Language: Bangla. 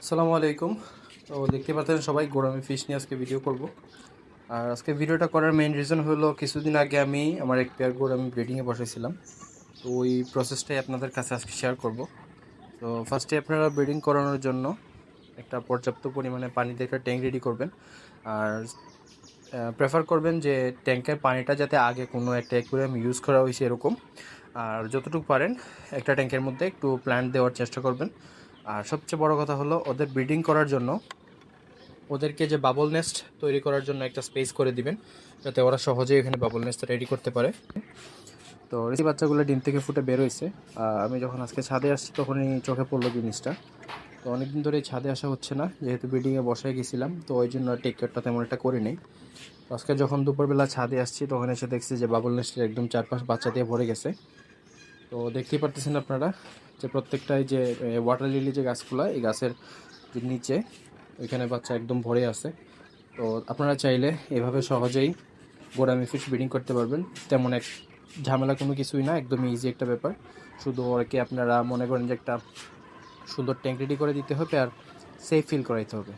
আসসালামু আলাইকুম। তো দেখতে পাচ্ছেন সবাই গোরামি ফিশ নিয়ে আজকে ভিডিও করব। আর আজকে ভিডিওটা করার মেইন রিজন হলো কিছুদিন আগে আমি আমার এক পেয়ার গোরামি ব্রিডিংয়ে বসেছিলাম। তো ওই প্রসেসটাই আপনাদের কাছে আজকে শেয়ার করব। তো ফার্স্টে আপনারা ব্রিডিং করানোর জন্য একটা পর্যাপ্ত পরিমাণে পানি দিয়ে একটা ট্যাঙ্ক রেডি করবেন। আর প্রেফার করবেন যে ট্যাঙ্কের পানিটা যাতে আগে কোনো একটা অ্যাকুয়ারিয়াম ইউজ করা হয়েছে এরকম। আর যতটুকু পারেন একটা ট্যাঙ্কের মধ্যে একটু প্ল্যান্ট দেওয়ার চেষ্টা করবেন। আর সবচেয়ে বড় কথা হলো ওদের ব্রিডিং করার জন্য ওদেরকে যে বাবল নেস্ট তৈরি করার জন্য একটা স্পেস করে দিবেন, যাতে ওরা সহজেই এখানে বাবল নেস্ট রেডি করতে পারে। তো রেসি বাচ্চাগুলো ডিম থেকে ফুটে বের হয়েছে। আমি যখন আজকে ছাদে আসছি তখনই চোখে পড়লো জিনিসটা। তো অনেকদিন ধরে ছাদে আসা হচ্ছে না, যেহেতু ব্রিডিংয়ে বসায় গেছিলাম, তো ওই জন্য টেক কেয়ারটা তেমন একটা করি নেই। তো আজকে যখন দুপুরবেলা ছাদে আসছি তখন এসে দেখছি যে বাবল নেস্টের একদম চারপাশ বাচ্চা দিয়ে ভরে গেছে। তো দেখতেই পারতেছেন আপনারা যে প্রত্যেকটাই যে ওয়াটার লিলি যে গাছগুলো, এই গাছের যে নিচে ওইখানে বাচ্চা একদম ভরে আছে। তো আপনারা চাইলে এভাবে সহজেই গোরামি ফিশ ব্রিডিং করতে পারবেন। তেমন এক ঝামেলা কোনো কিছুই না, একদমই ইজি একটা ব্যাপার। শুধু ওকে আপনারা মনে করেন যে একটা সুন্দর ট্যাঙ্ক রেডি করে দিতে হবে আর সেফ ফিল করাইতে হবে।